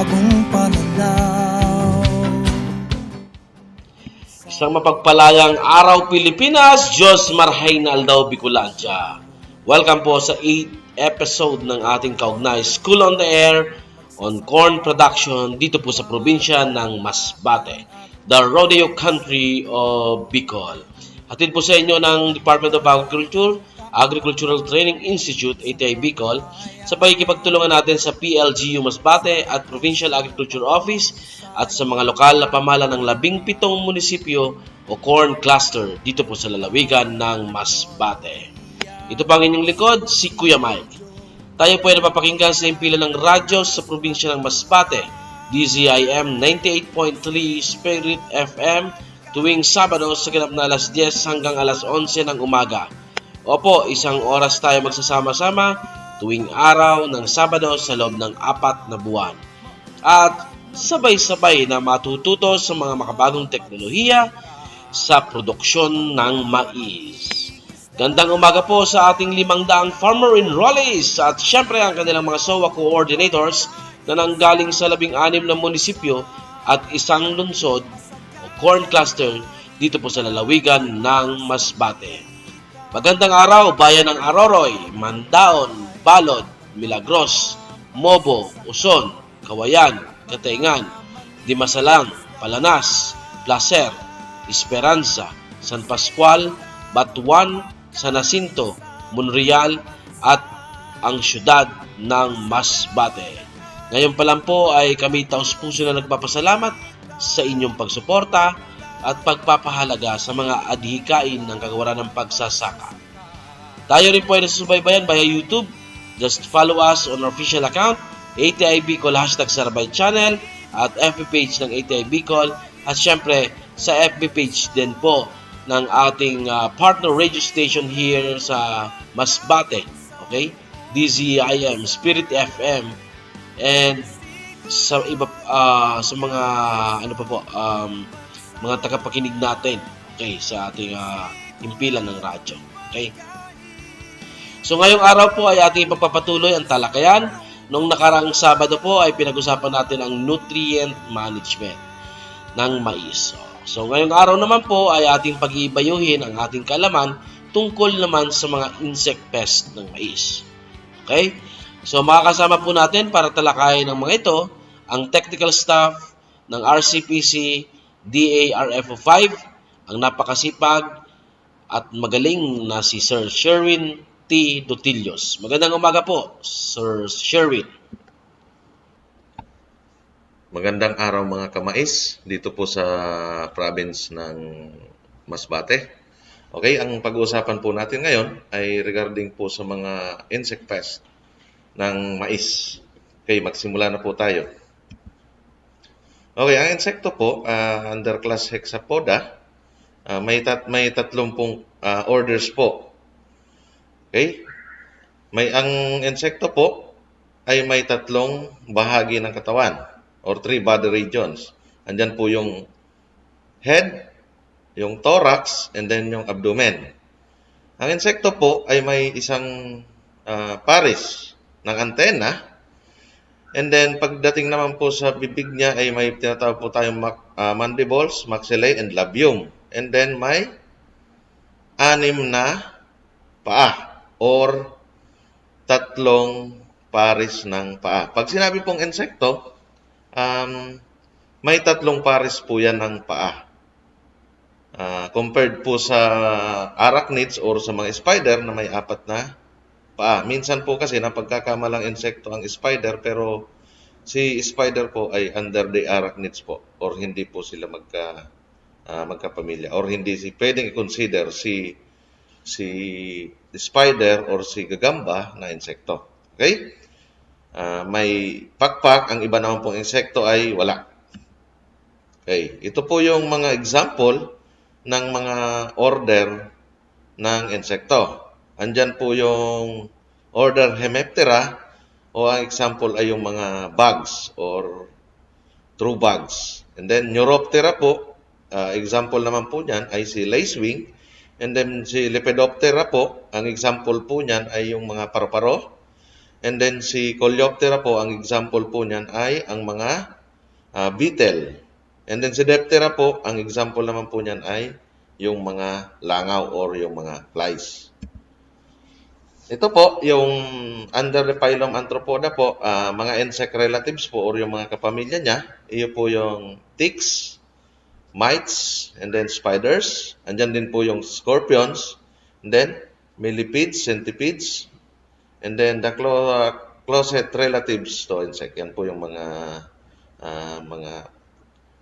bagong pananaw. Isang mapagpalayang araw Pilipinas, Diyos marhay na aldaw Bicolandia. Welcome po sa 8th episode ng ating kaugnay School on the Air on Corn Production dito po sa probinsya ng Masbate, the rodeo country of Bicol. Hatid po sa inyo ng Department of Agriculture, Agricultural Training Institute, ATI Bicol, sa pagkikipagtulungan natin sa PLGU Masbate at Provincial Agriculture Office at sa mga lokal na pamahalaan ng 17 munisipyo o corn cluster dito po sa lalawigan ng Masbate. Ito pa ang inyong likod, si Kuya Mike. Tayo po ay napapakinggan sa impila ng radyo sa probinsya ng Masbate, DZIM 98.3 Spirit FM, tuwing Sabado sa ganap na alas 10 hanggang alas 11 ng umaga. Opo, isang oras tayo magsasama-sama tuwing araw ng Sabado sa loob ng 4 na buwan. At sabay-sabay na matututo sa mga makabagong teknolohiya sa produksyon ng mais. Gandang umaga po sa ating 500 farmer enrollees at syempre ang kanilang mga SOA coordinators na nanggaling sa 16 na munisipyo at isang lungsod o corn cluster dito po sa lalawigan ng Masbate. Magandang araw, bayan ng Aroroy, Mandaon, Balod, Milagros, Mobo, Uson, Kawayan, Katayngan, Dimasalang, Palanas, Placer, Esperanza, San Pascual, Batuan, San Jacinto, Monreal at ang syudad ng Masbate. Ngayon pa lang po ay kami taus-puso na nagpapasalamat sa inyong pagsuporta at pagpapahalaga sa mga adhikain ng kagawaran ng pagsasaka. Tayo rin po ay nasusubaybayan via YouTube. Just follow us on our official account, ATI Bicol #Sarbay Channel at FB page ng ATI Bicol at syempre sa FB page din po ng ating partner radio station here sa Masbate, okay? DZIM, Spirit FM, and sa iba sa mga mga tagapakinig natin, okay, sa ating himpilan ng radyo, okay? So ngayong araw po ay ating pagpapatuloy ang talakayan. Noong nakaraang Sabado po ay pinag-usapan natin ang nutrient management ng mais. So ngayong araw naman po ay ating pag-iibayuhin ang ating kaalaman tungkol naman sa mga insect pest ng mais. Okay? So makakasama po natin para talakayin ang mga ito ang technical staff ng RCPC DARFO 5, ang napakasipag at magaling na si Sir Sherwin T. Dotillos. Magandang umaga po, Sir Sherwin. Magandang araw mga kamais dito po sa province ng Masbate. Okay, ang pag-uusapan po natin ngayon ay regarding po sa mga insect pest ng mais. Okay, magsimula na po tayo. Okay, ang insekto po, under class Hexapoda, may 30 orders po. Okay? Ang insekto po ay may 3 bahagi ng katawan or 3 body regions. Andyan po yung head, yung thorax, and then yung abdomen. Ang insekto po ay may isang pares ng antena. And then, pagdating naman po sa bibig niya ay may tinatawag po tayong mandibles, maxillae, and labium. And then, may 6 na paa or 3 pares ng paa. Pag sinabi pong insekto, may 3 pares po yan ng paa. Compared po sa arachnids or sa mga spider na may 4 na paa. Minsan po kasi napagkakamalang insekto ang spider pero si spider po ay under the arachnids po or hindi po sila magkapamilya or hindi pwedeng i-consider si spider or si gagamba na insekto. Okay? May pakpak, ang iba naman pong insekto ay wala. Okay, ito po yung mga example ng mga order ng insekto. Andyan po yung order Hemiptera o ang example ay yung mga bugs or true bugs. And then Neuroptera po, example naman po niyan ay si lacewing. And then si Lepidoptera po, ang example po niyan ay yung mga paru-paro. And then si Coleoptera po, ang example po niyan ay ang mga beetle. And then si Diptera po, ang example naman po niyan ay yung mga langaw or yung mga flies. Ito po, yung under the phylum Arthropoda po, mga insect relatives po or yung mga kapamilya niya, iyo po yung ticks, mites, and then spiders. Andyan din po yung scorpions, and then millipedes, centipedes, and then the closest relatives to insect. Yan po yung mga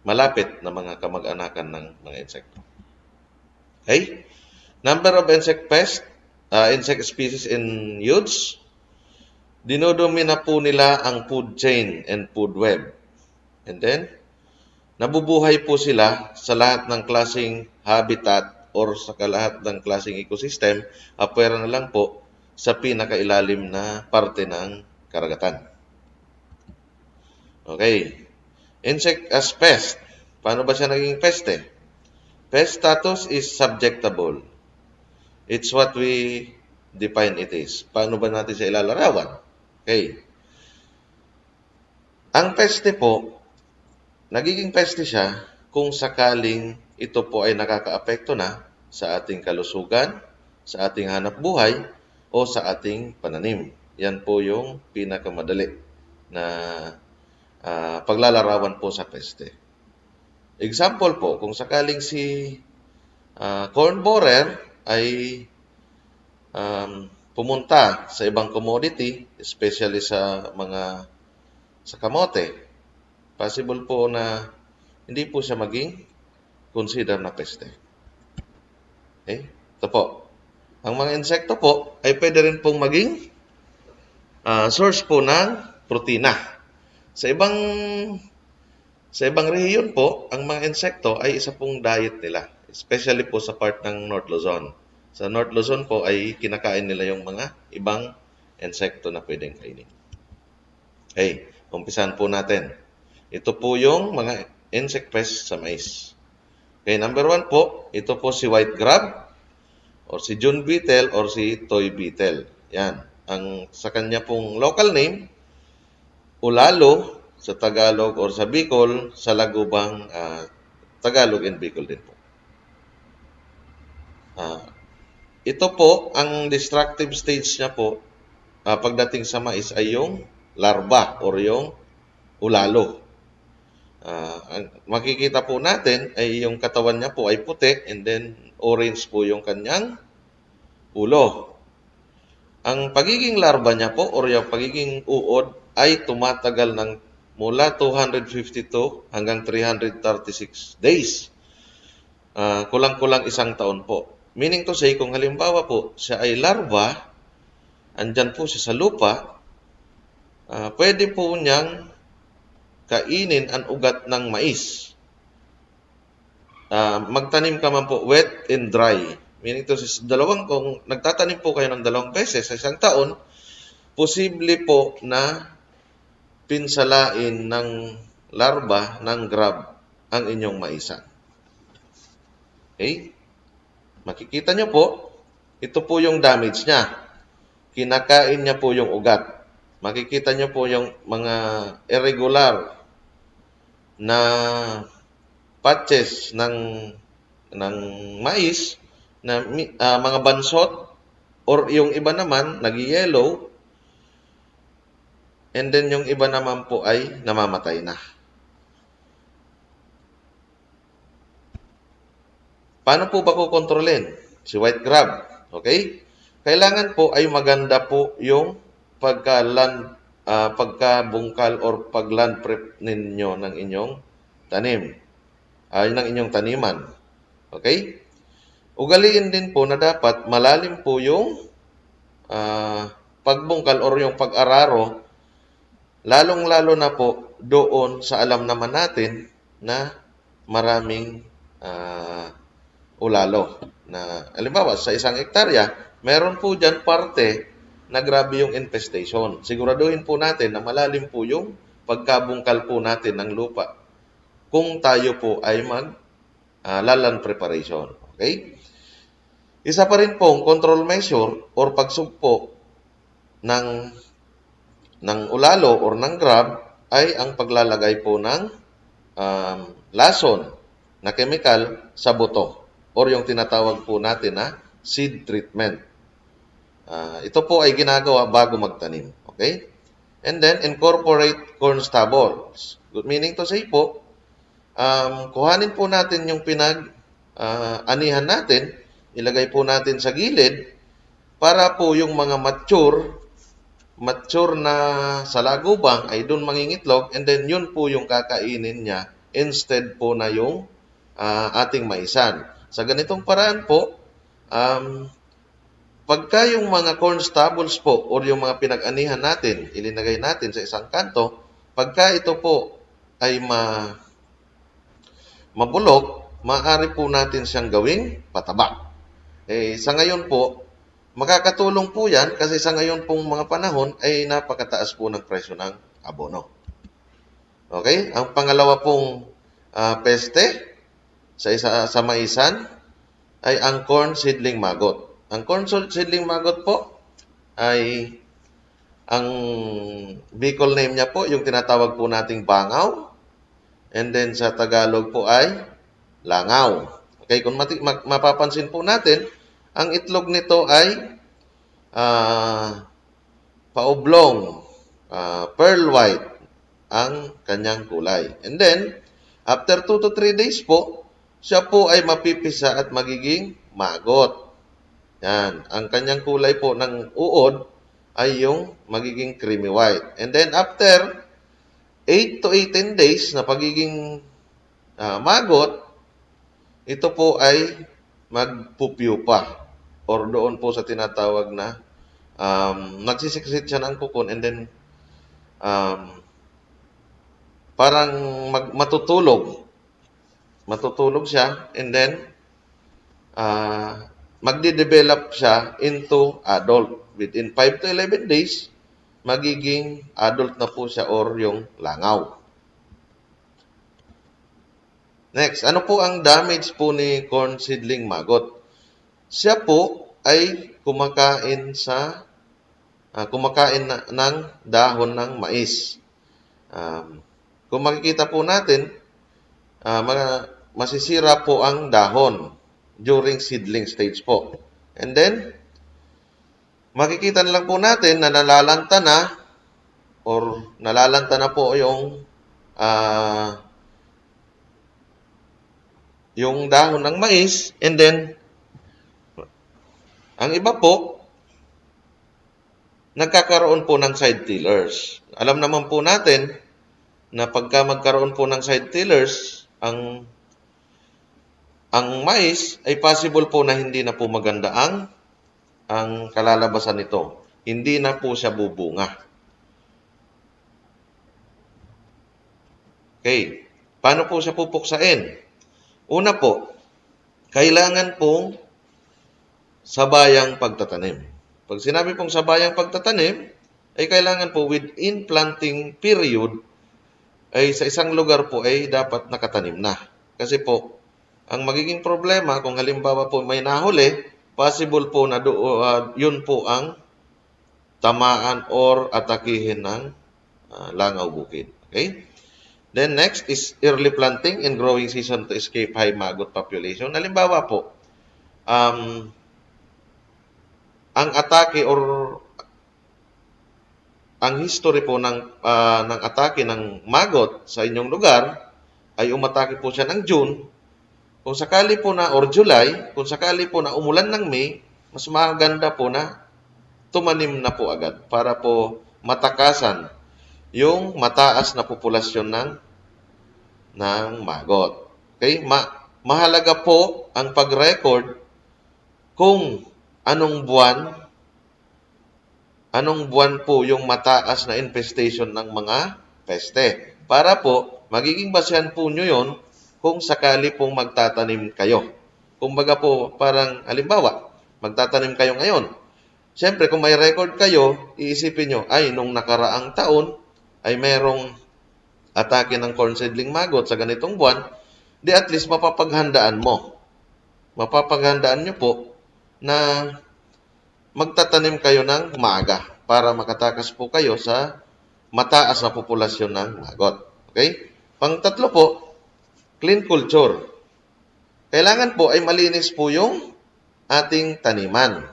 malapit na mga kamag-anakan ng mga insekto. Okay? Number of insect species in use. Dinodomina po nila ang food chain and food web. And then, nabubuhay po sila sa lahat ng klaseng habitat or sa lahat ng klaseng ecosystem, apwera na lang po sa pinakailalim na parte ng karagatan. Okay. Insect as pest. Paano ba siya naging peste? Pest status is subjectable. It's what we define it is. Paano ba natin siya ilalarawan? Okay. Ang peste po, nagiging peste siya kung sakaling ito po ay nakakaapekto na sa ating kalusugan, sa ating hanap buhay, o sa ating pananim. Yan po yung pinakamadali na paglalarawan po sa peste. Example po, kung sakaling si corn borer ay pumunta sa ibang commodity, especially sa kamote, possible po na hindi po siya maging consider na peste. Okay? Ito po. Ang mga insekto po ay pwede rin pong maging source po ng protina. Sa ibang rehiyon po, ang mga insekto ay isa pong diet nila, especially po sa part ng North Luzon. Sa North Luzon po ay kinakain nila yung mga ibang insekto na pwedeng kainin. Okay, umpisan po natin. Ito po yung mga insect pests sa mais. Okay, number 1 po, ito po si white grub, or si June beetle, or si toy beetle. Yan. Ang sa kanya pong local name, ulalo sa Tagalog or sa Bicol, sa Lagubang Tagalog and Bicol din po. Ito po, ang destructive stage niya po, pagdating sa mais ay yung larva or yung ulalo. Ang makikita po natin ay yung katawan niya po ay puti and then orange po yung kanyang ulo. Ang pagiging larva niya po or yung pagiging uod ay tumatagal ng mula 252 hanggang 336 days. Kulang-kulang 1 taon po. Meaning to say, kung halimbawa po siya ay larva, andyan po siya sa lupa, pwede po niyang kainin ang ugat ng mais. Magtanim ka man po wet and dry. Meaning to say, kung nagtatanim po kayo ng 2 beses sa 1 taon, posible po na pinsalain ng larva ng grub ang inyong maisan. Okay? Makikita nyo po, ito po yung damage niya. Kinakain niya po yung ugat. Makikita nyo po yung mga irregular na patches ng mais na mga bansot or yung iba naman nag-yellow and then yung iba naman po ay namamatay na. Paano po ba kukontrolin si white grub? Okay? Kailangan po ay maganda po yung pagkabungkal or pagland prep ninyo ng inyong tanim. Ng inyong taniman. Okay? Ugaliin din po na dapat malalim po yung pagbungkal or yung pag-araro, lalong-lalo na po doon sa alam naman natin na maraming ulalo. Na, halimbawa, sa 1 hektarya, meron po dyan parte na grabe yung infestation. Siguraduhin po natin na malalim po yung pagkabungkal po natin ng lupa kung tayo po ay laland preparation. Okay? Isa pa rin pong control measure or pagsugpo ng ulalo or ng grab ay ang paglalagay po ng lason na chemical sa buto or yung tinatawag po natin na seed treatment. Ito po ay ginagawa bago magtanim. Okay? And then, incorporate corn stubbles. Meaning to say po, kuhanin po natin yung anihan natin, ilagay po natin sa gilid para po yung mga mature na salagubang ay doon mangingitlog and then yun po yung kakainin niya instead po na yung ating maisan. Sa ganitong paraan po, pagka yung mga corn stubbles po or yung mga pinag-anihan natin, ilinagay natin sa isang kanto, pagka ito po ay mabulok, maaari po natin siyang gawing pataba. Sa ngayon po, makakatulong po yan kasi sa ngayon pong mga panahon ay napakataas po ng presyo ng abono. Okay? Ang pangalawa pong peste sa maisan ay ang corn seedling maggot. Ang corn seedling maggot po ay ang Bicol name niya po, yung tinatawag po nating bangaw. And then sa Tagalog po ay langaw. Okay, kung mapapansin po natin, ang itlog nito ay paoblong, pearl white ang kanyang kulay. And then, after 2 to 3 days po, siya po ay mapipisa at magiging maggot. Yan. Ang kanyang kulay po ng uod ay yung magiging creamy white. And then, after 8 to 18 days na pagiging maggot, ito po ay magpupupa or doon po sa tinatawag na nagsisiksit siya ng kukon and then parang matutulog siya and then magde-develop siya into adult. Within 5 to 11 days, magiging adult na po siya or yung langaw. Next, ano po ang damage po ni corn seedling maggot? Siya po ay kumakain ng dahon ng mais. Kung makikita po natin, masisira po ang dahon during seedling stage po. And then, makikita na lang po natin na nalalanta na po yung dahon ng mais, and then ang iba po nagkakaroon po ng side tillers. Alam naman po natin na pagka magkaroon po ng side tillers, ang mais ay possible po na hindi na po maganda ang kalalabasan nito. Hindi na po siya bubunga. Okay. Paano po siya pupuksain? Una po, kailangan pong sabayang pagtatanim. Pag sinabi pong sabayang pagtatanim, ay kailangan po within planting period, ay sa isang lugar po ay dapat nakatanim na. Kasi po, ang magiging problema kung halimbawa po may nahuli, possible po na yun po ang tamaan or atakihin ng langaw bukid. Okay? Then next is early planting in growing season to escape high maggot population. Halimbawa po, ang atake or ang history po ng atake ng maggot sa inyong lugar ay umatake po siya ng June. Kung sakali po na or July, kung sakali po na umulan ng May, mas maganda po na tumanim na po agad para po matakasan yung mataas na populasyon ng maggot. Okay? Mahalaga po ang pag-record kung anong buwan po yung mataas na infestation ng mga peste. Para po, magiging basehan po nyo yun kung sakali pong magtatanim kayo. Kumbaga po, parang halimbawa, magtatanim kayo ngayon. Siyempre, kung may record kayo, iisipin nyo, ay, nung nakaraang taon, ay merong atake ng corn seedling maggot sa ganitong buwan, di at least mapapaghandaan mo. Mapapaghandaan nyo po na magtatanim kayo ng maaga para makatakas po kayo sa mataas na populasyon ng maggot. Okay? Pang-tatlo po, clean culture. Kailangan po ay malinis po yung ating taniman.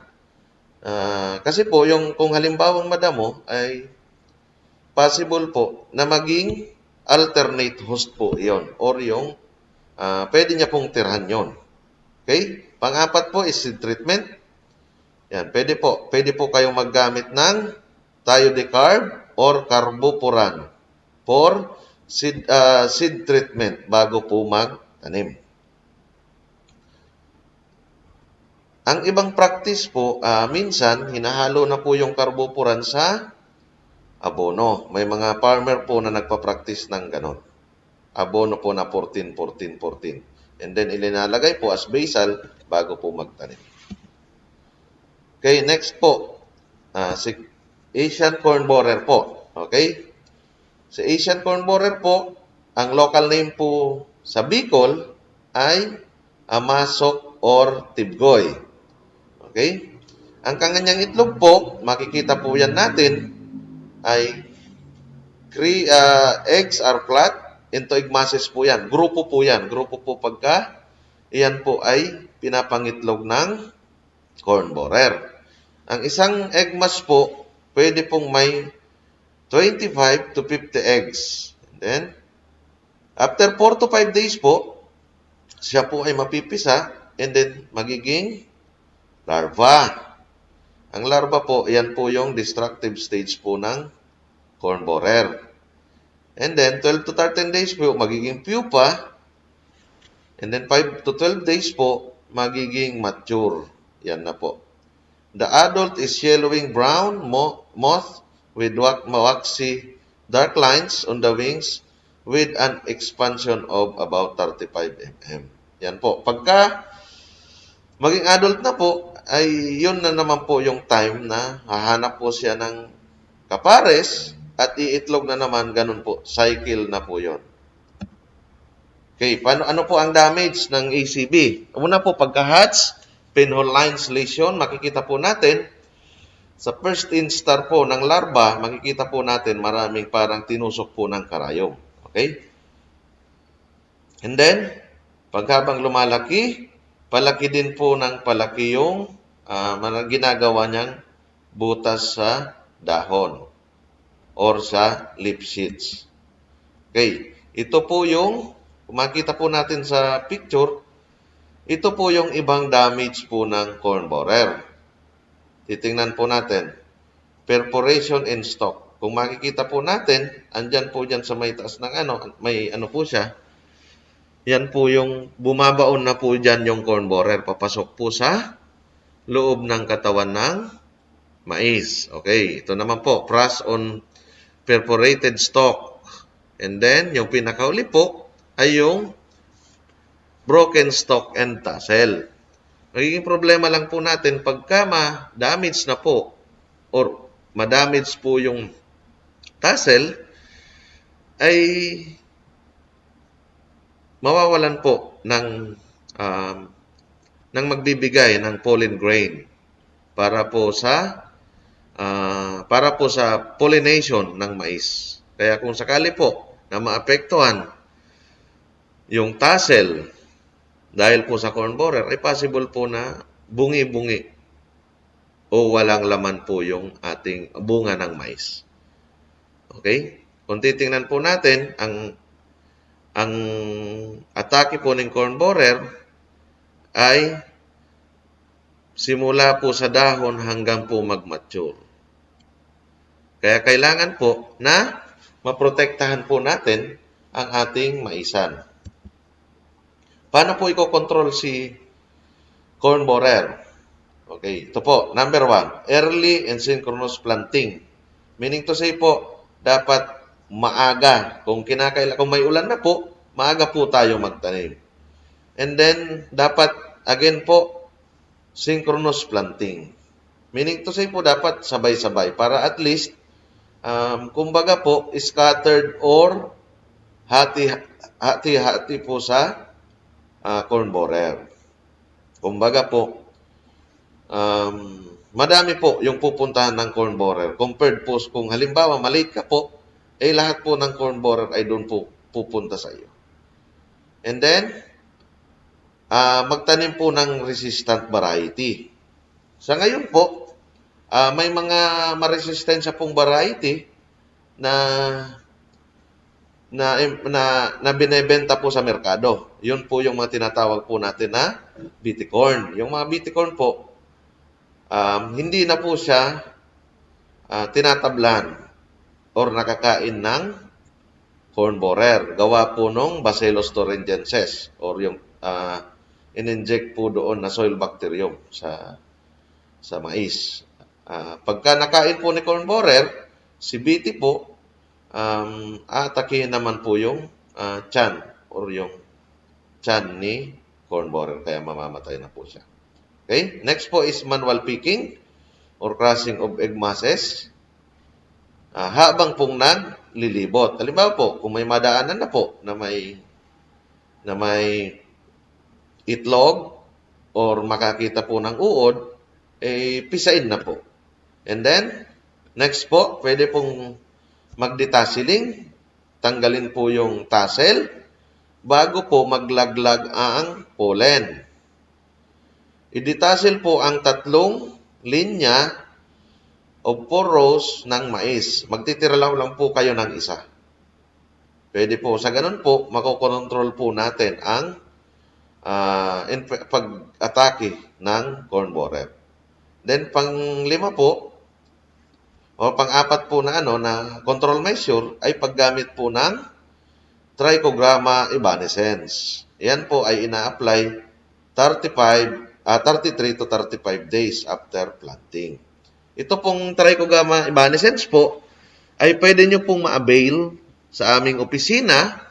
Kasi po, kung halimbawang madamo, ay possible po na maging alternate host po yon or pwede niya pong tirhan yon. Okay? Pang-apat po is seed treatment. Yan, pwede po kayong maggamit ng Thiodecarb or Carbopuran for seed treatment bago po magtanim. Ang ibang practice po, minsan, hinahalo na po yung carbopuran sa abono. May mga farmer po na nagpa-practice ng ganon. Abono po na 14, 14, 14. And then, ilinalagay po as basal bago po magtanim. Okay, next po. Si Asian corn borer po. Okay? Si Asian corn borer po, ang local name po sa Bicol ay Amasok or Tibgoy. Okay? Ang kanyang itlog po, makikita po yan natin, ay eggs are flat, into egg masses po yan. Grupo po yan. Grupo po pagka, iyan po ay pinapangitlog ng corn borer. Ang isang egg mass po, pwede pong may 25 to 50 eggs. And then, after 4 to 5 days po, siya po ay mapipisa and then magiging larva. Ang larva po, yan po yung destructive stage po ng corn borer. And then, 12 to 13 days po, magiging pupa. And then, 5 to 12 days po, magiging mature. Yan na po. The adult is yellowing brown moth with waxy dark lines on the wings with an expansion of about 35 mm. Yan po. Pagka maging adult na po, ay yun na naman po yung time na hahanap po siya ng kapares at iitlog na naman, ganun po. Cycle na po yun. Okay, ano po ang damage ng ACB? Una po, pagka-hatch, pinhole lines lesion, makikita po natin, sa first instar po ng larva, makikita po natin maraming parang tinusok po ng karayom. Okay? And then, paghabang lumalaki, palaki din po ng palaki yung ginagawa niyang butas sa dahon or sa leaf sheets. Okay. Ito po yung, kung makita po natin sa picture, ito po yung ibang damage po ng corn borer. Titingnan po natin. Perforation in stalk. Kung makikita po natin, andyan po dyan sa may taas ng may po siya. Yan po yung bumabaon na po dyan yung corn borer. Papasok po sa loob ng katawan ng mais. Okay, ito naman po, frost on perforated stalk. And then, yung pinakauli po ay yung broken stalk and tassel. Magiging problema lang po natin pagka ma-damage na po or ma-damage po yung tassel, ay mawawalan po ng magbibigay ng pollen grain para po sa pollination ng mais. Kaya kung sakali po na maapektuhan yung tassel dahil po sa corn borer, ay possible po na bungi-bungi o walang laman po yung ating bunga ng mais. Okay? Kung titingnan po natin, ang atake po ng corn borer ay simula po sa dahon hanggang po mag-mature. Kaya kailangan po na maprotektahan po natin ang ating maisan. Paano po i-control si corn borer? Okay, ito po, number 1, early and synchronous planting. Meaning to say po, dapat maaga. Kung may ulan na po, maaga po tayo magtanim. And then, dapat, again po, synchronous planting. Meaning to say po, dapat sabay-sabay para at least, kumbaga po, scattered or hati-hati po sa corn borer. Kumbaga po, madami po yung pupuntahan ng corn borer. Compared po, kung halimbawa, maliit ka po, lahat po ng corn borer ay doon po pupunta sa iyo. And then, magtanim po ng resistant variety. Sa ngayon po, may mga maresistensya pong variety na binebenta po sa merkado. Yun po yung mga tinatawag po natin na BT corn. Yung mga BT corn po, hindi na po siya tinatablan or nakakain ng corn borer. Gawa po nung Bacillus thuringiensis or yung in-inject po doon na soil bacterium sa mais. Pagka nakain po ni corn borer, si BT po, atakihin naman po yung tiyan or yung tiyan ni corn borer, kaya mamamatay na po siya. Okay? Next po is manual picking or crushing of egg masses. Habang pong naglilibot. Halimbawa po, kung may madaanan na po na may itlog or makakita po ng uod, pisain na po. And then, next po, pwede pong magdetasseling, tanggalin po yung tassel, bago po maglaglag ang pollen. I-detassel po ang 3 linya o 4 rows ng mais. Magtitira lang po kayo ng isa. Pwede po. Sa ganun po, makokontrol po natin ang pag-atake ng corn borer. Then, pang-5 po, o pang-4 po na control measure ay paggamit po ng Trichogramma evanescens. Yan po ay ina-apply 33 to 35 days after planting. Ito pong Trichogramma evanescens po ay pwede nyo pong ma-avail sa aming opisina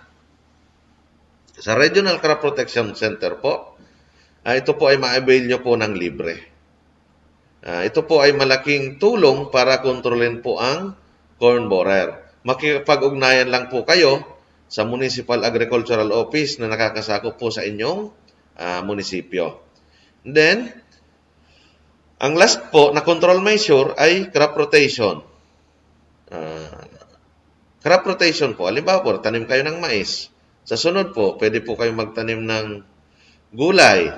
sa Regional Crop Protection Center po. Ito po ay ma-avail nyo po ng libre. Ito po ay malaking tulong para kontrolin po ang corn borer. Makikipag-ugnayan lang po kayo sa Municipal Agricultural Office na nakakasakop po sa inyong munisipyo. Then, ang last po na control measure ay crop rotation. Crop rotation po, halimbawa po, tanim kayo ng mais. Sa sunod po, pwede po kayong magtanim ng gulay.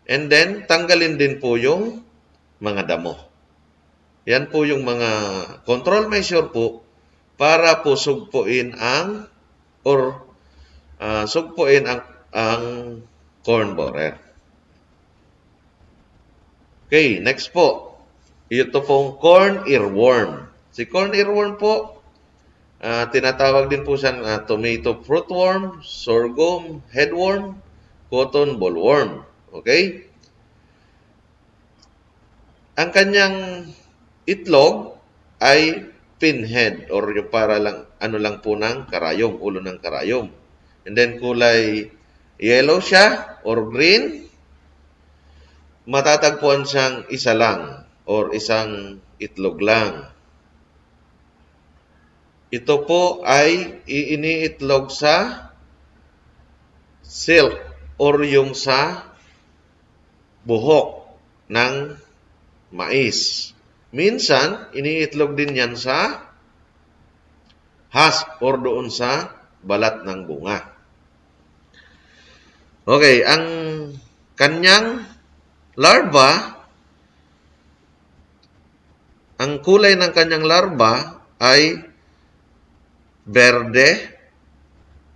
And then, tanggalin din po yung mga damo. Yan po yung mga control measure po para po sugpuin ang corn borer. Okay, next po. Ito pong corn earworm. Si corn earworm po, tinatawag din po siyang tomato fruitworm, sorghum headworm, cotton bollworm. Okay? Ang kanyang itlog ay pinhead or yung para lang lang po ng karayom, ulo ng karayom. And then kulay yellow siya or green. Matatagpuan siyang isa lang or isang itlog lang. Ito po ay iniitlog sa silk or yung sa buhok ng mais. Minsan, iniitlog din yan sa husk or doon sa balat ng bunga. Okay, ang kanyang larva, ang kulay ng kanyang larva ay berde,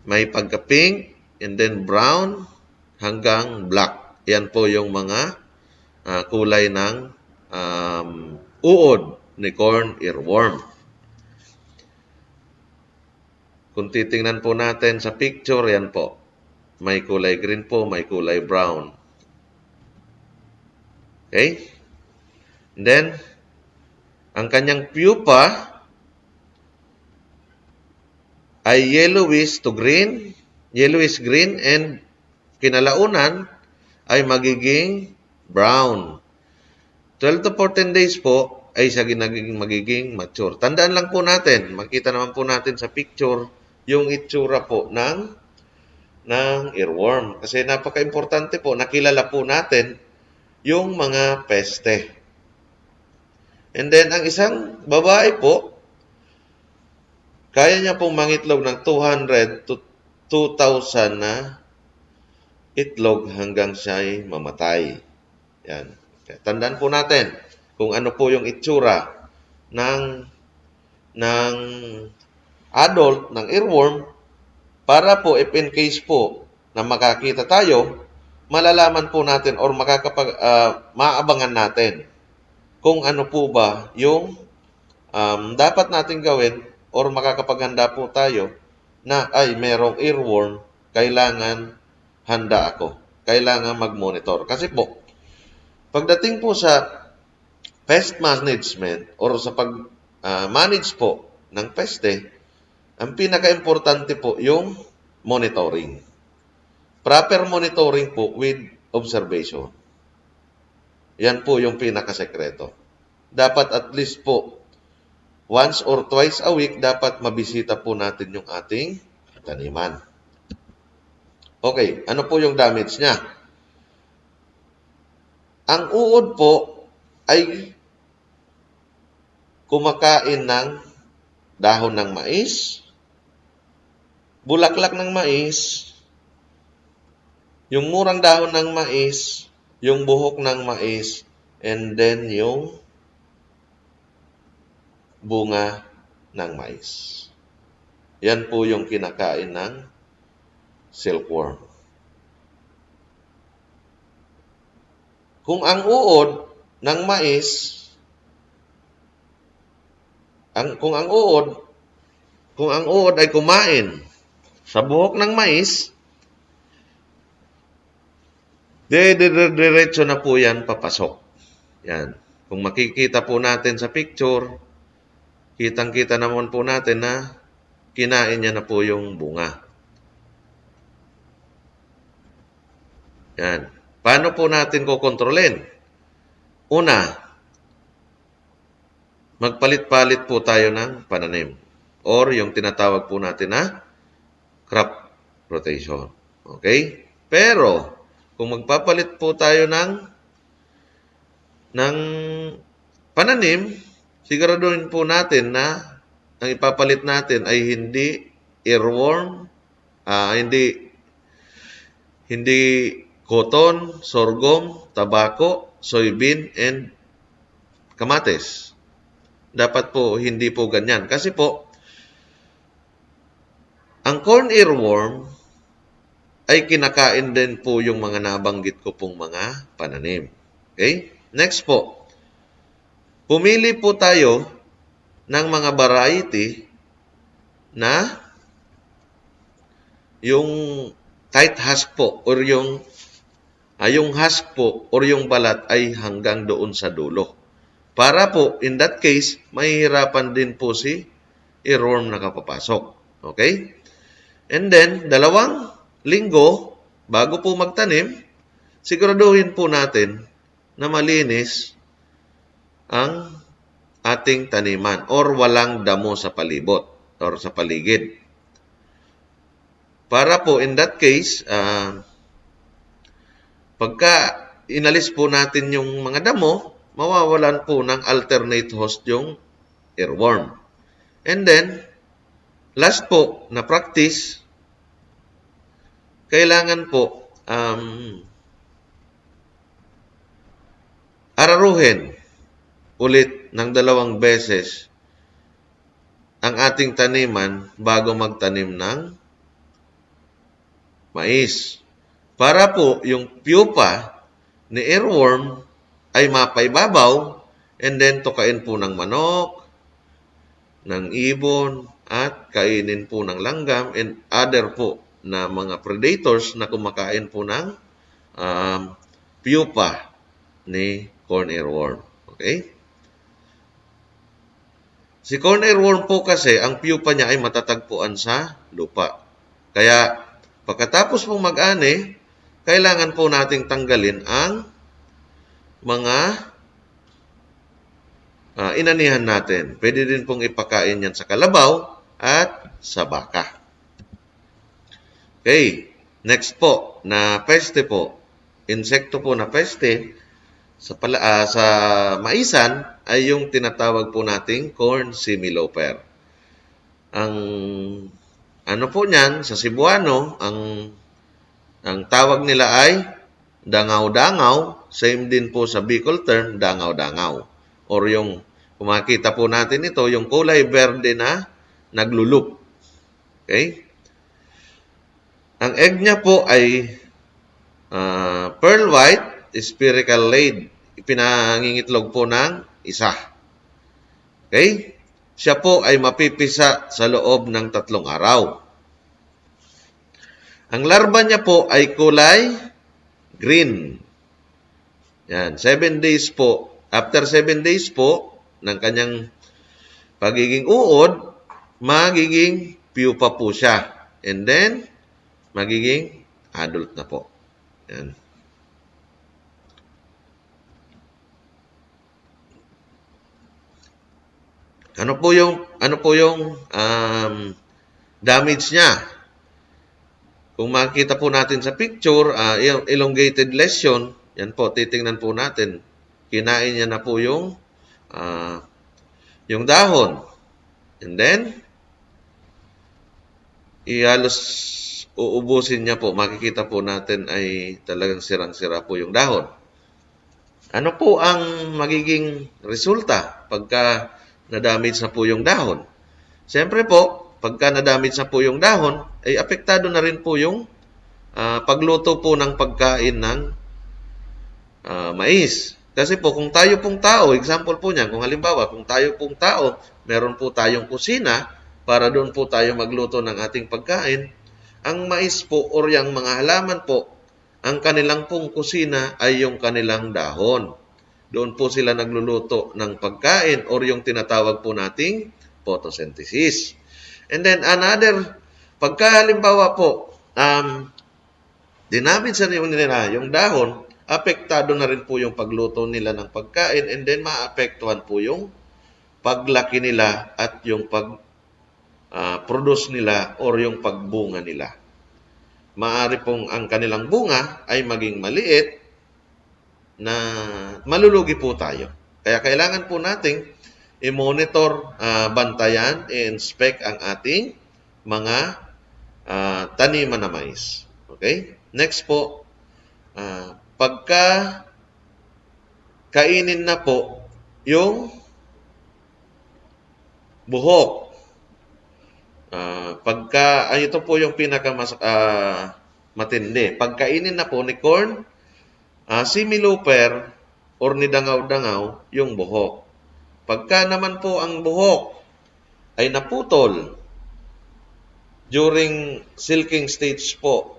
may pagka-pink, and then brown, hanggang black. Yan po yung mga kulay ng uod ni corn earworm. Kung titingnan po natin sa picture, yan po. May kulay green po, may kulay brown. Okay? And then, ang kanyang pupa ay yellowish green, and kinalaunan ay magiging brown. 12 to 14 days po ay siya magiging mature. Tandaan lang po natin, makita naman po natin sa picture yung itsura po ng earworm. Kasi napaka-importante po, nakilala po natin yung mga peste. And then, ang isang babae po, kaya niya pong mangitlog ng 200 to 2,000 na itlog hanggang siya ay mamatay. Yan. Kaya tandaan po natin kung ano po yung itsura ng adult, ng earworm, para po if in case po na makakita tayo, malalaman po natin or maabangan natin kung ano po ba yung dapat natin gawin or makakapaghanda po tayo na ay merong earworm, kailangan handa ako. Kailangan mag-monitor. Kasi po, pagdating po sa pest management or sa pag-manage po ng peste, ang pinaka-importante po yung monitoring. Proper monitoring po with observation. Yan po yung pinaka-sekreto. Dapat at least po, once or twice a week, dapat mabisita po natin yung ating taniman. Okay, ano po yung damage niya? Ang uod po ay kumakain ng dahon ng mais, bulaklak ng mais, yung murang dahon ng mais, yung buhok ng mais, and then yung bunga ng mais. Yan po yung kinakain ng silkworm. Kung ang uod ng mais, kung ang uod ay kumain sa buhok ng mais, diretso na po yan papasok. Yan. Kung makikita po natin sa picture, kitang-kita naman po natin na kinain niya na po yung bunga. Yan. Paano po natin kukontrolin? Una, magpalit-palit po tayo ng pananim or yung tinatawag po natin na crop rotation. Okay? Pero, kung magpapalit po tayo ng pananim, siguraduhin po natin na ang ipapalit natin ay hindi earworm, hindi cotton, sorghum, tabako, soybean, and kamatis. Dapat po hindi po ganyan. Kasi po, ang corn earworm ay kinakain din po yung mga nabanggit ko pong mga pananim. Okay? Next po, pumili po tayo ng mga variety na yung tight husk po or yung husk po or yung balat ay hanggang doon sa dulo. Para po, in that case, mahihirapan din po si earworm na kapapasok. Okay? And then, 2 linggo, bago po magtanim, siguraduhin po natin na malinis ang ating taniman or walang damo sa palibot or sa paligid. Para po, in that case, pagka inalis po natin yung mga damo, mawawalan po ng alternate host yung earworm. And then, last po na practice, kailangan po araruhin ulit ng 2 beses ang ating taniman bago magtanim ng mais. Para po yung pupa ni earworm ay mapaibabaw and then tukain po ng manok, ng ibon, at kainin po ng langgam and other po na mga predators na kumakain po ng pupa ni corn earworm. Okay? Si corn earworm po kasi, ang pupa niya ay matatagpuan sa lupa. Kaya, pagkatapos pong mag-ani, kailangan po nating tanggalin ang mga inanihan natin. Pwede din pong ipakain yan sa kalabaw at sa baka. Okay, next po, na peste po. Insekto po na peste sa maisan ay yung tinatawag po nating corn similoper. Ang ano po niyan, sa Cebuano, ang tawag nila ay dangaw-dangaw. Same din po sa Bicol term, dangaw-dangaw. Or yung, kung makita po natin ito, yung kulay verde na naglulup. Okay? Ang egg niya po ay pearl white, spherical laid. Pinangingitlog po ng isa. Okay? Siya po ay mapipisa sa loob ng 3 araw. Ang larva niya po ay kulay green. Yan, 7 days po. After 7 days po ng kanyang pagiging uod, magiging pupa po siya. And then, magiging adult na po. Yan. Ano po yung damage niya? Kung makita po natin sa picture, yung elongated lesion, yan po, titingnan po natin. Kinain niya na po yung dahon. And then, halos uubusin niya po. Makikita po natin ay talagang sirang-sira po yung dahon. Ano po ang magiging resulta pagka na-damage na po yung dahon? Siyempre po, pagka na-damage na po yung dahon, ay apektado na rin po yung pagluto po ng pagkain ng mais. Kasi po, kung tayo pong tao, example po niyan, kung halimbawa, kung tayo pong tao, meron po tayong kusina para doon po tayo magluto ng ating pagkain, ang mais po or yung mga halaman po, ang kanilang pong kusina ay yung kanilang dahon. Doon po sila nagluluto ng pagkain or yung tinatawag po nating photosynthesis. And then pagka halimbawa po, dinamage na nila yung dahon, apektado na rin po yung pagluto nila ng pagkain and then maapektuhan po yung paglaki nila at yung pag-produce nila or yung pagbunga nila. Maaari pong ang kanilang bunga ay maging maliit na malulugi po tayo. Kaya kailangan po nating i-monitor, bantayan, i-inspect ang ating mga taniman na mais. Okay? Next po, pagka kainin na po yung buhok. Ito po yung matindi. Pagkainin na po ni corn, similuper, or ni dangaw-dangaw, yung buhok. Pagka naman po ang buhok ay naputol during silking stage po,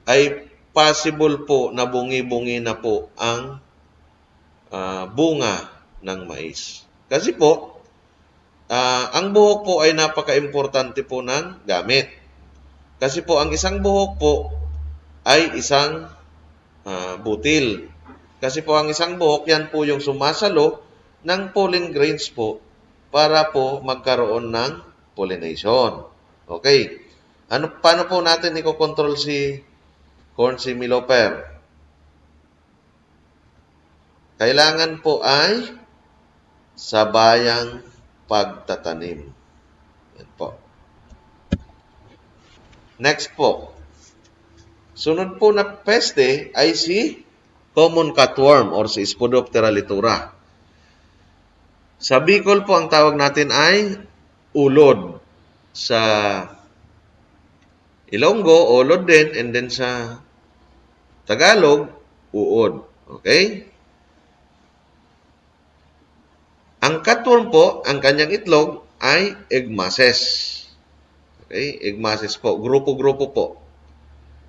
ay possible po na bungi-bungi na po ang bunga ng mais. Kasi po, ang buhok po ay napaka-importante po ng gamit. Kasi po, ang isang buhok po ay isang butil. Kasi po, ang isang buhok, yan po yung sumasalo ng pollen grains po para po magkaroon ng pollination. Okay. Paano po natin i-control si corn similoper? Kailangan po ay sabayang pagtatanim. Yan po. Next po. Sunod po na peste ay si common cutworm or si Spodoptera litura. Sa Bicol po, ang tawag natin ay ulod. Sa Ilonggo, ulod din. And then sa Tagalog, uod. Okay? Ang cutworm po, ang kanyang itlog ay egg masses. Okay? Egg masses po. Grupo-grupo po.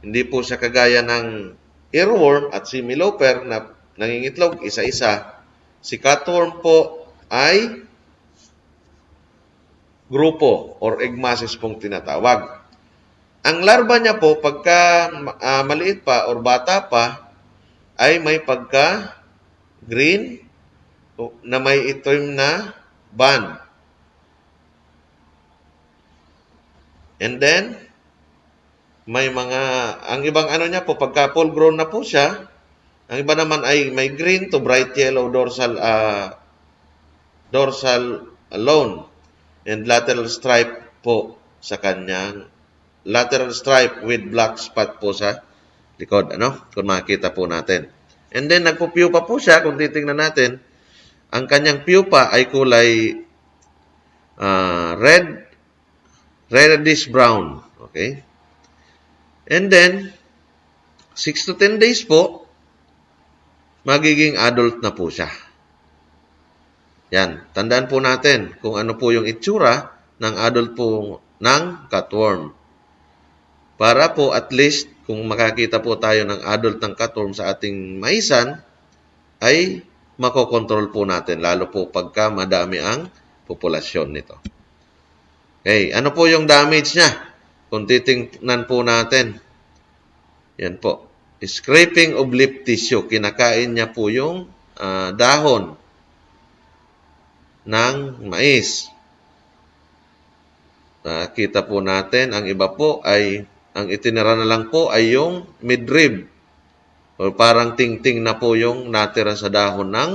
Hindi po siya kagaya ng earworm at similoper na nangingitlog isa-isa. Si cutworm po ay grupo or egg masses pong tinatawag. Ang larva niya po, pagka maliit pa or bata pa, ay may pagka green na may itim na band. And then, ang ibang niya po, pagka full grown na po siya, ang iba naman ay may green to bright yellow dorsal alone and lateral stripe po sa kanyang lateral stripe with black spot po sa likod. Kung makikita po natin. And then, nagpupupa po siya. Kung titingnan natin, ang kanyang pupa ay kulay reddish brown. Okay? And then, 6 to 10 days po, magiging adult na po siya. Yan. Tandaan po natin kung ano po yung itsura ng adult po ng cutworm. Para po at least, kung makakita po tayo ng adult ng cutworm sa ating maisan, ay makokontrol po natin, lalo po pagka madami ang populasyon nito. Okay, ano po yung damage niya? Kung titingnan po natin, yan po, scraping of leaf tissue, kinakain niya po yung dahon ng mais. Kita po natin, ang iba po ay, ang itinira na lang po ay yung midrib. O parang ting-ting na po yung natira sa dahon ng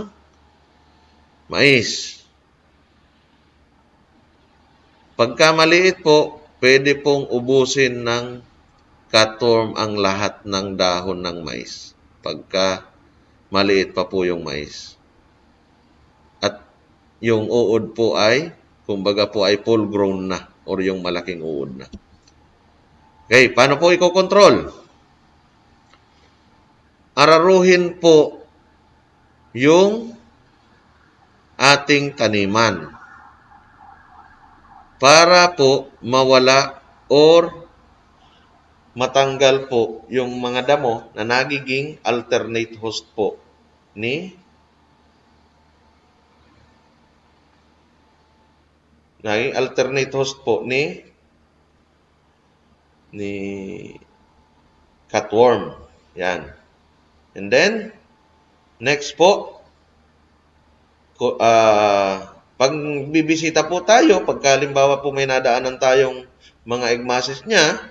mais. Pagka maliit po, pwede pong ubusin ng cutworm ang lahat ng dahon ng mais. Pagka maliit pa po yung mais. At yung uod po ay, kumbaga po ay full grown na or yung malaking uod na. Okay, paano po ikokontrol? Araruhin po yung ating taniman para po mawala or matanggal po yung mga damo na nagiging alternate host po ni cutworm. Yan. And then, next po, pag bibisita po tayo, pagka halimbawa po may nadaanan tayong mga egmasis niya,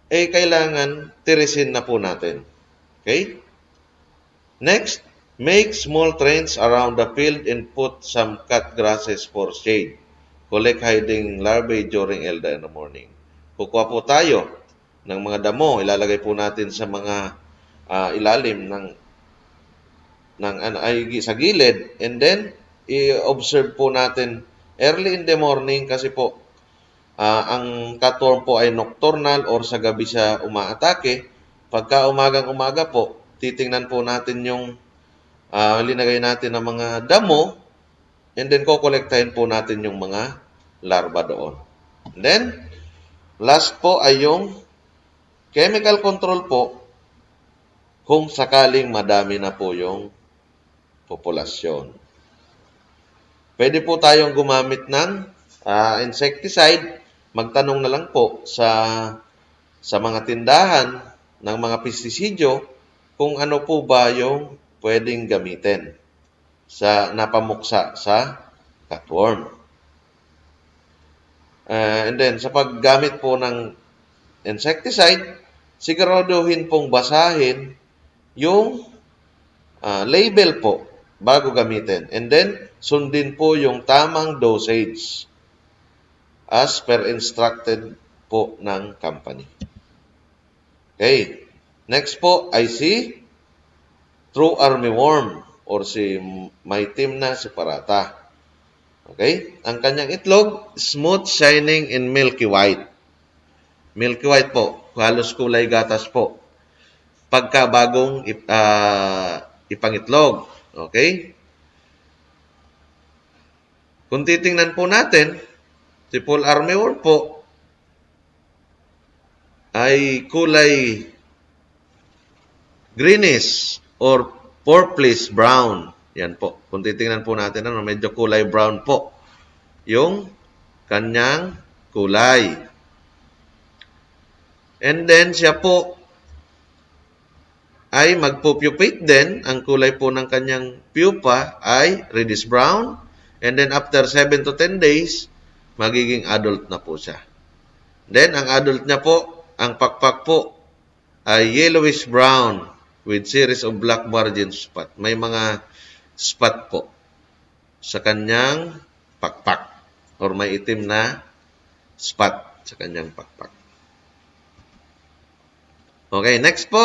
kailangan tirisin na po natin. Okay? Next, make small trench around the field and put some cut grasses for shade. Collect hiding larvae during elder in the morning. Kukuha po tayo ng mga damo, ilalagay po natin sa mga ilalim sa gilid, and then i-observe po natin early in the morning kasi po ang cutworm po ay nocturnal or sa gabi siya umaatake. Pagka umagang-umaga po, titingnan po natin yung linagay natin ng mga damo, and then kokolektahin po natin yung mga larva doon. And then, last po ay yung chemical control po kung sakaling madami na po yung populasyon. Pwede po tayong gumamit ng insecticide. Magtanong na lang po sa mga tindahan ng mga pestisidyo kung ano po ba yung pwedeng gamitin sa napamuksa sa cutworm. And then, sa paggamit po ng insecticide, siguraduhin pong basahin yung label po bago gamitin. And then, sundin po yung tamang dosage as per instructed po ng company. Okay. Next po ay si true armyworm or si Maitimna separata. Okay? Ang kanyang itlog, smooth, shining, and milky white. Milky white po. Halos kulay gatas po. Pagka bagong ipangitlog. Okay? Kung titingnan po natin, si full armyworm po ay kulay greenish or purplish brown. Yan po. Kung titingnan po natin, medyo kulay brown po yung kanyang kulay. And then, siya po ay magpupupate din. Ang kulay po ng kanyang pupa ay reddish brown. And then, after 7 to 10 days, magiging adult na po siya. Then, ang adult niya po, ang pakpak po, ay yellowish brown with series of black margin spot. May mga spot po sa kanyang pakpak or may itim na spot sa kanyang pakpak. Okay, next po.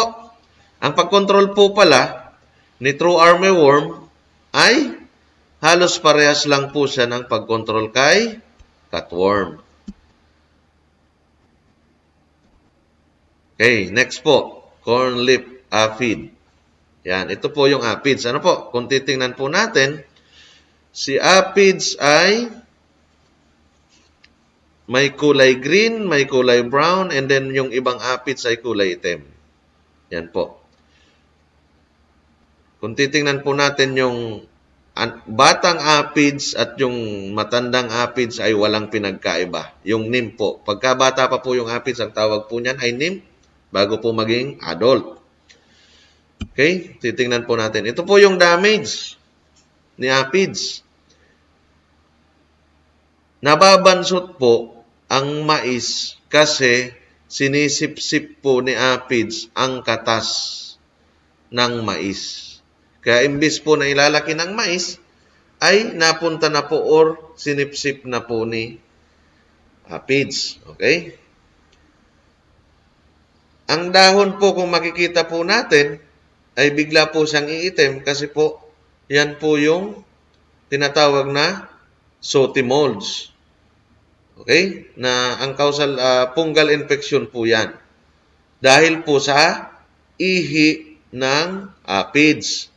Ang pag-control po pala ni true armyworm ay halos parehas lang po siya ng pag-control kay cutworm. Okay, next po. Cornleaf aphid. Yan, ito po yung aphids. Ano po? Kung titingnan po natin, si aphids ay may kulay green, may kulay brown, and then yung ibang aphids ay kulay itim. Yan po. Kung titingnan po natin yung batang aphids at yung matandang aphids ay walang pinagkaiba. Yung nymph po. Pagka bata pa po yung aphids, ang tawag po niyan ay nymph bago po maging adult. Okay? Titingnan po natin. Ito po yung damage ni aphids. Nababansot po ang mais kasi sinisip-sip po ni aphids ang katas ng mais. Kaya imbis po na ilalaki ng mais, ay napunta na po or sinipsip na po ni aphids. Okay? Ang dahon po kung makikita po natin, ay bigla po siyang iitim kasi po, yan po yung tinatawag na sooty molds. Okay? Na ang causal fungal infection po yan. Dahil po sa ihi ng aphids.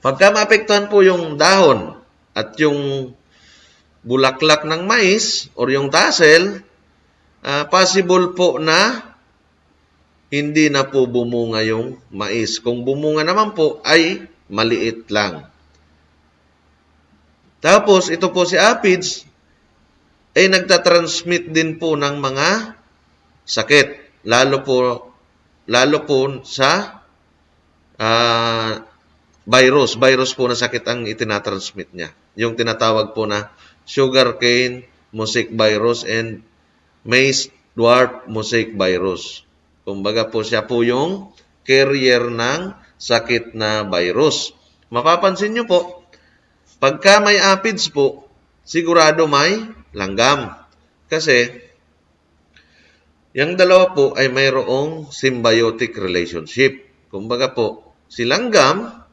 Pagka maapektuhan po yung dahon at yung bulaklak ng mais or yung tassel, possible po na hindi na po bumunga yung mais. Kung bumunga naman po ay maliit lang. Tapos ito po si aphids ay nagtatransmit din po ng mga sakit. Lalo po sa virus. Virus po na sakit ang itinatransmit niya. Yung tinatawag po na sugarcane mosaic virus and maize dwarf mosaic virus. Kumbaga po siya po yung carrier ng sakit na virus. Mapapansin nyo po, pagka may aphids po, sigurado may langgam. Kasi, yung dalawa po ay mayroong symbiotic relationship. Kumbaga po, si langgam,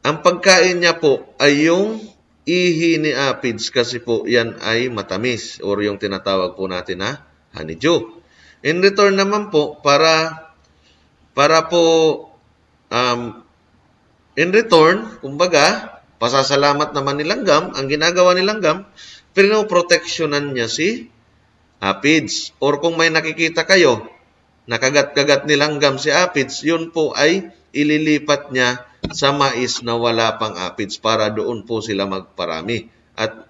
ang pagkain niya po ay yung ihi ni aphids kasi po yan ay matamis or yung tinatawag po natin na honeydew. In return naman po, in return, kumbaga, pasasalamat naman ni langgam, ang ginagawa ni langgam, pinoproteksyonan niya si aphids. Or kung may nakikita kayo, nakagat-kagat ni langgam si aphids, yun po ay ililipat niya sa mais na wala pang aphids para doon po sila magparami. At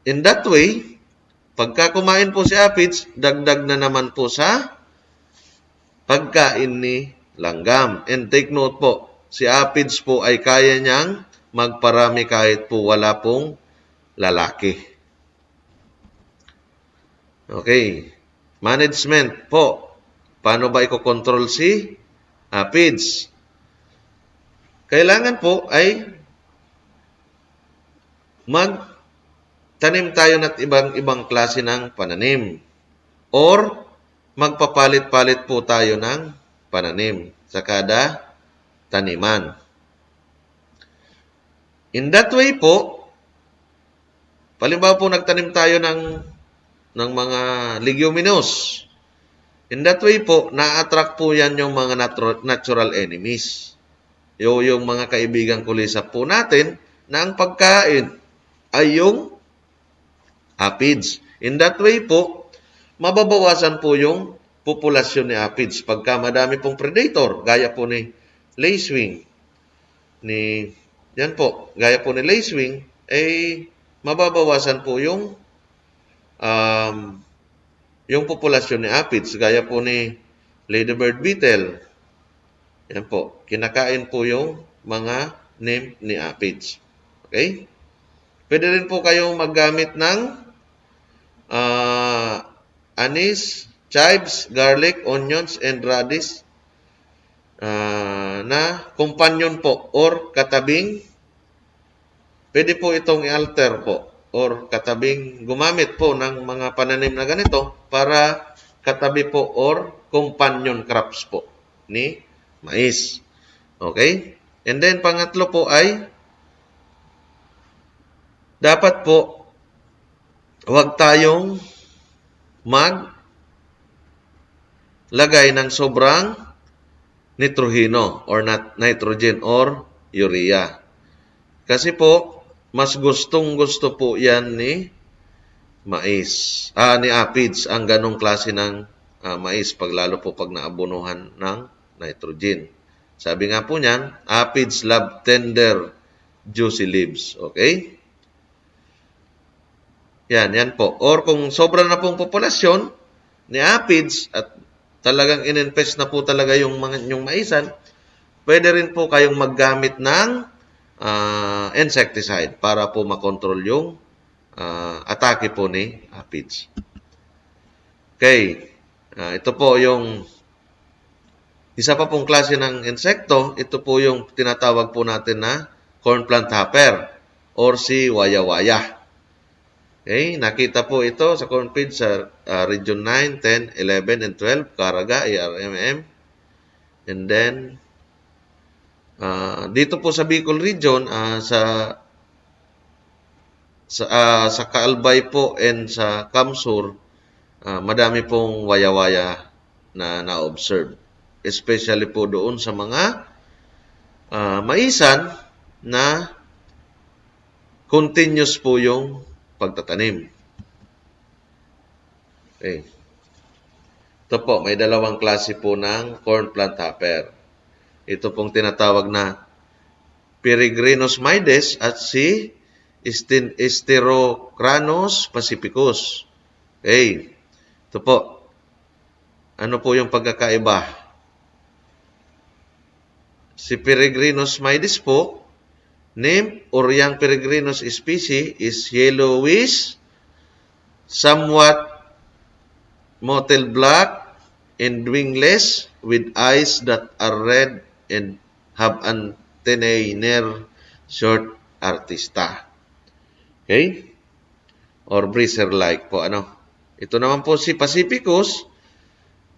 in that way, pagka kumain po si aphids, dagdag na naman po sa pagkain ni langgam. And take note po, si aphids po ay kaya niyang magparami kahit po wala pong lalaki. Okay. Management po. Paano ba i-control si aphids? Kailangan po ay magtanim tayo ng ibang klase ng pananim. Or magpapalit-palit po tayo ng pananim sa kada taniman. In that way po, halimbawa po nagtanim tayo ng mga leguminous. In that way po, na-attract po yan yung mga natural enemies. Yung mga kaibigan kulisap po natin na ang pagkain ay yung aphids. In that way po, mababawasan po yung populasyon ni aphids. Pagka madami pong predator, gaya po ni lacewing, gaya po ni lacewing, mababawasan po yung populasyon ni aphids, gaya po ni ladybird beetle. Yan po, kinakain po yung mga nymph ni aphids. Okay? Pwede rin po kayong maggamit ng anise, chives, garlic, onions, and radish na companion po or katabing pwede po itong i-alter po or katabing gumamit po ng mga pananim na ganito para katabi po or companion crops po ni mais. Okay? And then, pangatlo po ay dapat po huwag tayong maglagay ng sobrang nitroheno or nitrogen or urea. Kasi po, mas gustong-gusto po yan ni ni aphids, ang ganong klase ng mais, lalo po pag naabunuhan ng nitrogen. Sabi nga po niyan, aphids love tender, juicy leaves. Okay? Yan po. Or kung sobra na pong populasyon ni aphids at talagang in-infest na po talaga yung maisan, pwede rin po kayong maggamit ng insecticide para po makontrol yung atake po ni aphids. Okay. Ito po yung isa pa pong klase ng insekto. Ito po yung tinatawag po natin na corn plant hopper or si waya-waya. Okay, nakita po ito sa cornfield sa Region 9, 10, 11, and 12, Caraga, ARMM. And then, dito po sa Bicol Region, sa Kaalbay po and sa Kamsur, madami pong waya-waya na na-observe. Especially po doon sa mga maisan na continuous po yung pagtatanim. Okay. Ito po, may dalawang klase po ng corn plant hopper. Ito pong tinatawag na Peregrinus maides at si Sterocranus pacificus. Okay. Ito po. Ano po yung pagkakaiba? Si Peregrinus maides po, name or young Peregrinus species is yellowish, somewhat mottled black, and wingless, with eyes that are red and have antennae near short artista. Okay? Or bracer-like po. Ito naman po si Pacificus.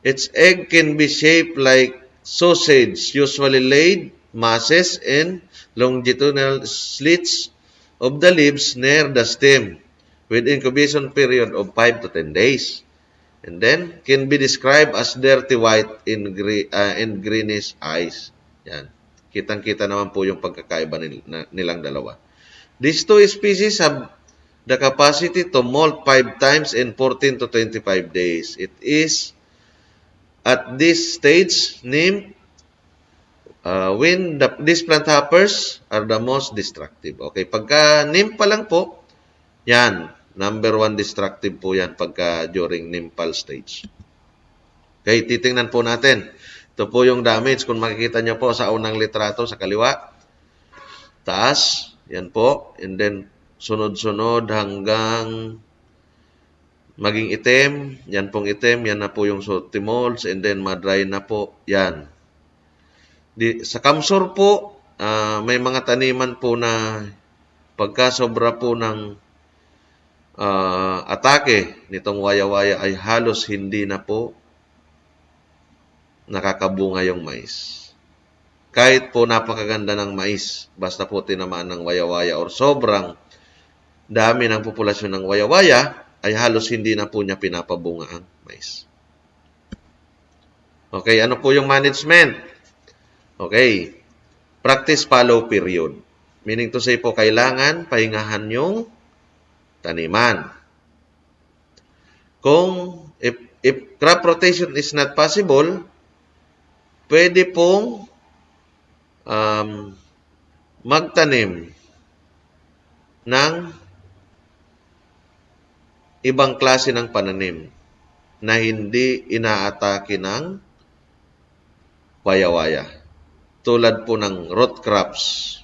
Its egg can be shaped like sausage, usually laid masses and longitudinal slits of the leaves near the stem with incubation period of 5 to 10 days. And then, can be described as dirty white and greenish eyes. Yan. Kitang-kita naman po yung pagkakaiba nilang dalawa. These two species have the capacity to molt 5 times in 14 to 25 days. It is at this stage named when these plant hoppers are the most destructive. Okay, pagka nympha lang po, yan, number 1 destructive po yan pagka during nymphal stage. Okay, titingnan po natin. Ito po yung damage. Kung makikita nyo po sa unang litrato sa kaliwa, taas, yan po, and then sunod-sunod hanggang maging itim, yan pong itim, yan na po yung sotimolds, and then madry na po, yan. Sa Kamsur po, may mga taniman po na pagka sobra po ng atake nitong waya-waya ay halos hindi na po nakakabunga yung mais. Kahit po napakaganda ng mais, basta po tinamaan ng waya-waya or sobrang dami ng populasyon ng waya-waya, ay halos hindi na po niya pinapabunga ang mais. Okay, ano po yung management? Okay, practice follow period. Meaning to say po, kailangan pahingahan yung taniman. Kung if crop rotation is not possible, pwede pong magtanim ng ibang klase ng pananim na hindi inaatake ng waya-waya. Tulad po ng root crops.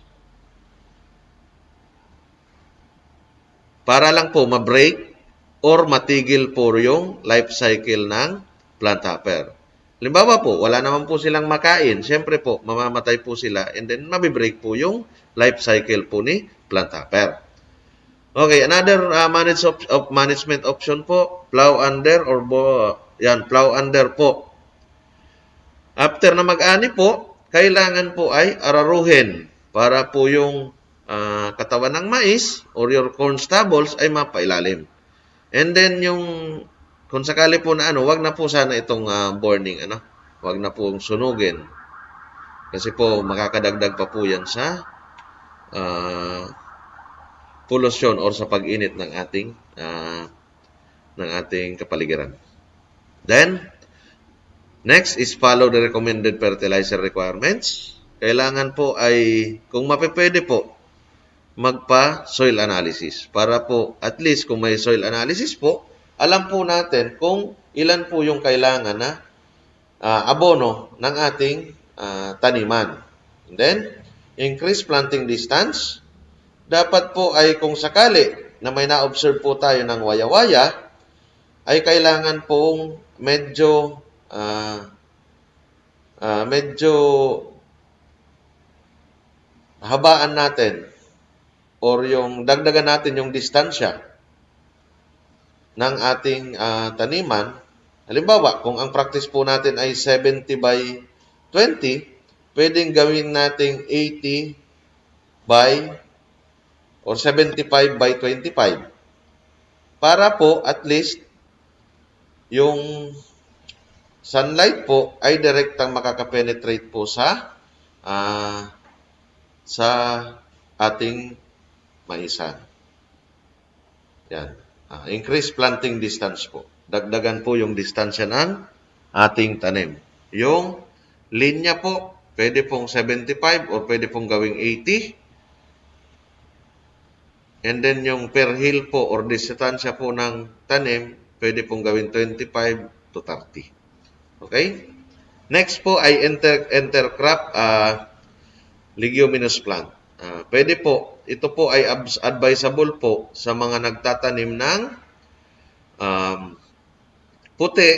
Para lang po ma-break or matigil po yung life cycle ng plant hopper. Halimbawa po, wala naman po silang makain. Siyempre po, mamamatay po sila and then mabibreak po yung life cycle po ni plant hopper. Okay, another management option po, plow under or plow under po. After na mag-ani po, kailangan po ay araruhin para po yung katawan ng mais or your corn stubbles ay mapailalim. And then yung kung sakali po na wag na po sana itong burning wag na po sunugin. Kasi po makakadagdag pa po 'yan sa pollution or sa pag-init ng ating kapaligiran. Then next is follow the recommended fertilizer requirements. Kailangan po ay kung mapepwede po magpa-soil analysis para po at least kung may soil analysis po, alam po natin kung ilan po yung kailangan na abono ng ating taniman. And then, increase planting distance. Dapat po ay kung sakali na may na-observe po tayo ng waya-waya, ay kailangan pong medyo habaan natin or yung dagdagan natin yung distansya ng ating taniman. Halimbawa, kung ang practice po natin ay 70 by 20, pwedeng gawin nating 80 by or 75 by 25. Para po at least yung sunlight po ay direktang makakapenetrate po sa ating maisan. Yan. Increase planting distance po. Dagdagan po yung distansya ng ating tanim. Yung linya po, pwede pong 75 or pwede pong gawing 80. And then yung per hill po or distansya po ng tanim, pwede pong gawin 25 to 30. Okay? Next po ay intercrop leguminous plant. Pwede po, ito po ay advisable po sa mga nagtatanim ng puti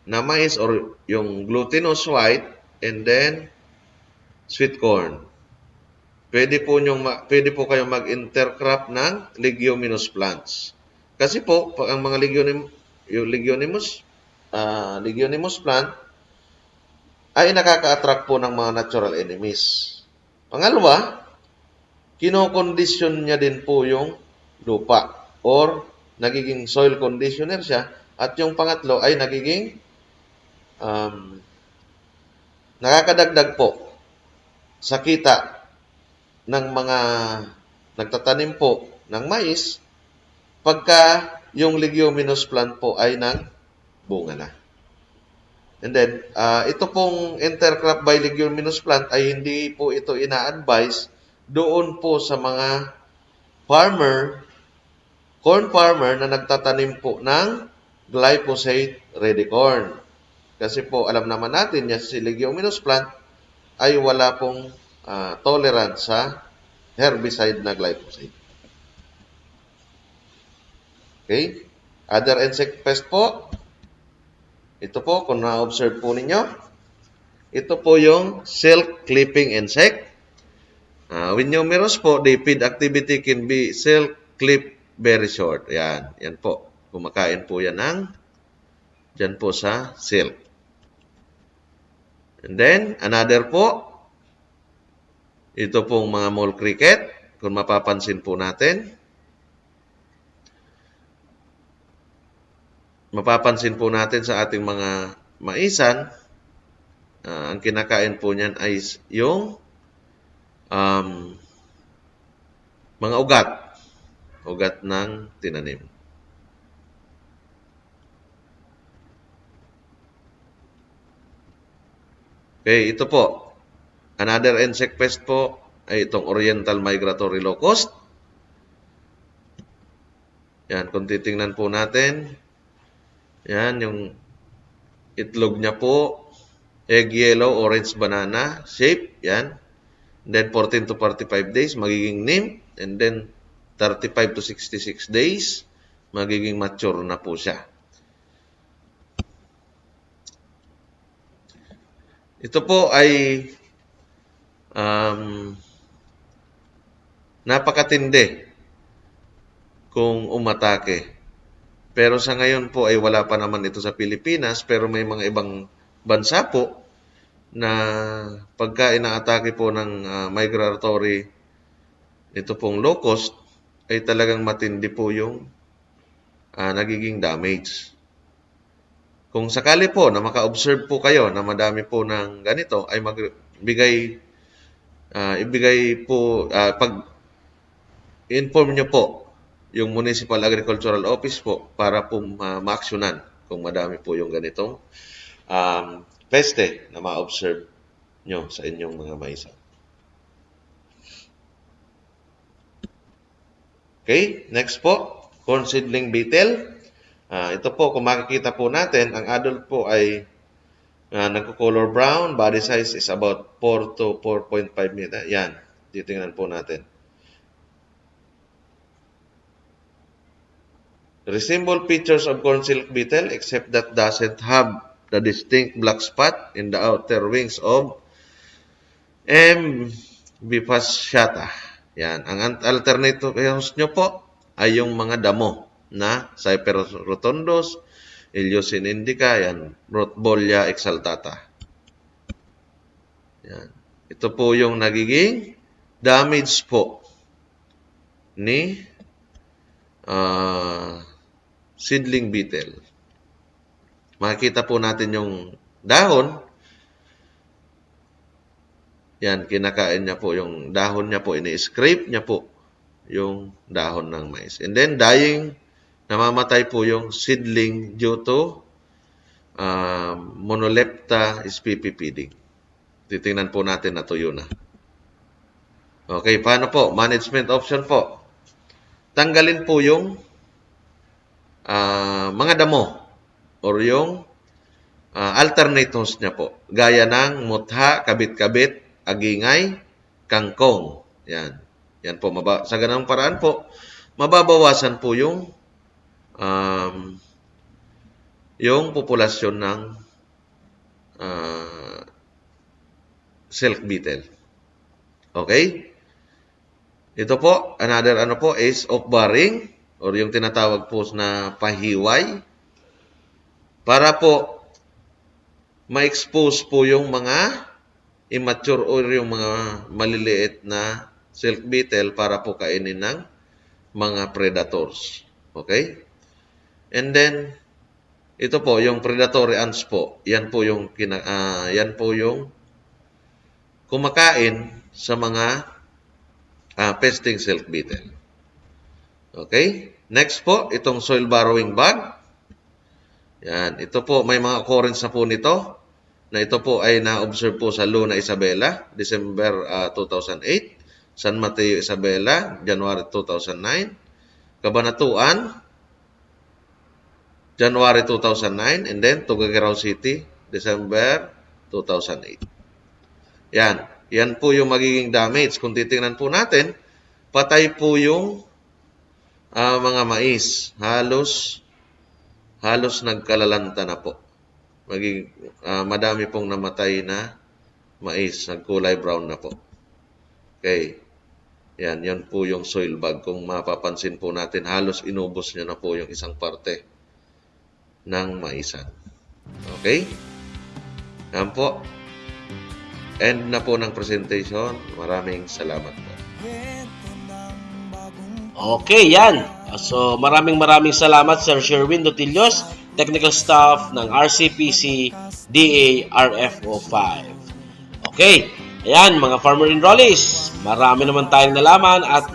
na mais or yung glutinous white and then sweet corn. Pwede po kayong mag-intercrop ng leguminous plants. Kasi po, ang mga leguminous plant ay nakaka-attract po ng mga natural enemies. Pangalawa, kinokondisyon niya din po yung lupa or nagiging soil conditioner siya. At yung pangatlo ay nagiging nakakadagdag po sa kita ng mga nagtatanim po ng mais pagka yung leguminous plant po ay bunga na. And then, ito pong intercrop by leguminous plant ay hindi po ito ina-advise doon po sa mga corn farmer na nagtatanim po ng glyphosate-ready corn. Kasi po, alam naman natin yan, si leguminous plant ay wala pong tolerance sa herbicide na glyphosate. Okay? Other insect pest po, ito po, kung na-observe po ninyo, ito po yung silk clipping insect. With numerous po, the feed activity can be silk clip very short. Yan, yan po. Kumakain po yan dyan po sa silk. And then, another po, ito pong mga mole cricket, kung mapapansin po natin. Mapapansin po natin sa ating mga maisan, ang kinakain po niyan ay yung mga ugat ng tinanim. Okay, ito po. Another insect pest po ay itong Oriental Migratory Locust. Yan, kung titingnan po natin, yan, yung itlog niya po, egg yellow, orange banana shape, yan. And then 14 to 45 days, magiging nymph. And then 35 to 66 days, magiging mature na po siya. Ito po ay napakatindi kung umatake. Pero sa ngayon po ay wala pa naman ito sa Pilipinas, pero may mga ibang bansa po na pagka inaatake po ng migratory ito pong locust, ay talagang matindi po yung nagiging damage. Kung sakali po na maka-observe po kayo na madami po ng ganito, ay ibigay po, inform nyo po yung Municipal Agricultural Office po para po ma-actionan kung madami po yung ganitong peste na ma-observe nyo sa inyong mga maisa. Okay, next po, corn seedling beetle. Ito po, kung makikita po natin, ang adult po ay nagko-color brown. Body size is about 4 to 4.5 meter. Yan, titingnan po natin. Resemble features of corn silk beetle except that doesn't have the distinct black spot in the outer wings of M. bifasciata. Yan. Ang alternatives nyo po ay yung mga damo na Cyperus rotundus, Iliosin indica, yan, Rotbolia exaltata. Yan. Ito po yung nagiging damage po ni seedling beetle. Makikita po natin yung dahon. Yan, kinakain niya po yung dahon niya po, ini-scrape niya po yung dahon ng mais. And then, namamatay po yung seedling due to Monolepta spp feeding. Titingnan po natin na tuyo na. Okay, paano po? Management option po. Tanggalin po yung mga damo or yung alternatives niya po. Gaya ng mutha, kabit-kabit, agingay, kangkong. Yan. Yan po. Sa ganang paraan po, mababawasan po yung populasyon ng silk beetle. Okay? Ito po, another is off-barring or yung tinatawag po na pahiway para po ma-expose po yung mga immature or yung mga maliliit na silk beetle para po kainin ng mga predators. Okay? And then, ito po, yung predatory ants po, yan po yung kumakain sa mga pesting silk beetle. Okay? Next po, itong soil burrowing bug. Yan. Ito po, may mga occurrence na po nito na ito po ay na-observe po sa Luna Isabela, December 2008. San Mateo Isabela, January 2009. Cabanatuan, January 2009. And then, Tuguegarao City, December 2008. Yan. Yan po yung magiging damage. Kung titingnan po natin, patay po yung mga mais. Halos nagkalalanta na po. Madami pong namatay na mais. Nagkulay brown na po. Okay. Yan po yung soil bug. Kung mapapansin po natin, halos inubos niya na po yung isang parte ng maisan. Okay? Yan po. End na po ng presentation. Maraming salamat po. Okay, yan. So, maraming salamat Sir Sherwin Dotillos, technical staff ng RCPC DA RFO 5. Okay, ayan mga farmer enrollees, marami naman tayong nalaman at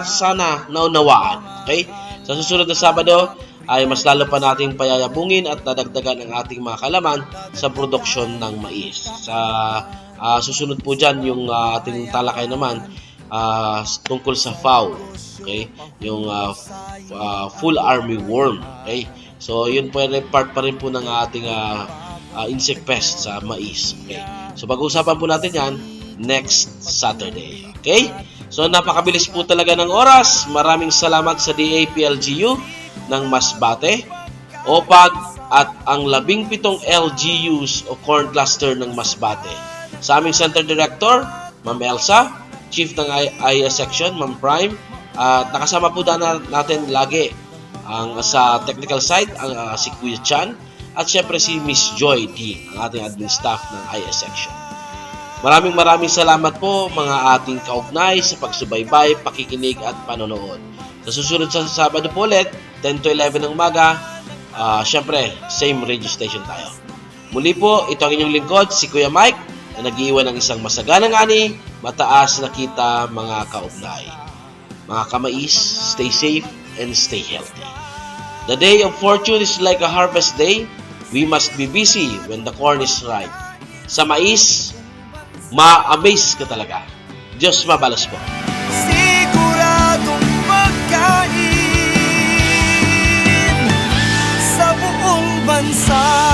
sana naunawaan. Okay, sa susunod na Sabado ay mas lalo pa nating payayabungin at nadagdagan ang ating mga kalaman sa produksyon ng mais. Sa susunod po dyan yung ating talakay naman tungkol sa FAW, okay? Yung full army worm, okay? So yun po ay part pa rin po ng ating insect pest sa mais, okay? So pag-uusapan po natin yan next Saturday, okay? So napakabilis po talaga ng oras. Maraming salamat sa DAPLGU ng Masbate, OPAG, at ang 17 LGUs o corn cluster ng Masbate. Sa aming Center Director, Ma'am Elsa, Chief ng IS Section, Ma'am Prime, at nakasama po natin lagi ang sa technical side, ang si Kuya Chan, at syempre si Miss Joy T, ang ating admin staff ng IS Section. Maraming salamat po mga ating kaugnay sa pagsubaybay, pakikinig at panonood. Sa susunod sa Sabado po ulit, 10 to 11 ng umaga, syempre, same radio station tayo. Muli po, ito ang inyong lingkod, si Kuya Mike, na nag-iwan ng isang masaganang ani, mataas na kita mga kaugnay. Mga kamais, stay safe and stay healthy. The day of fortune is like a harvest day. We must be busy when the corn is ripe. Sa mais, ma-amaze ka talaga. Diyos mabalas po. Siguradong pagkain sa buong bansa.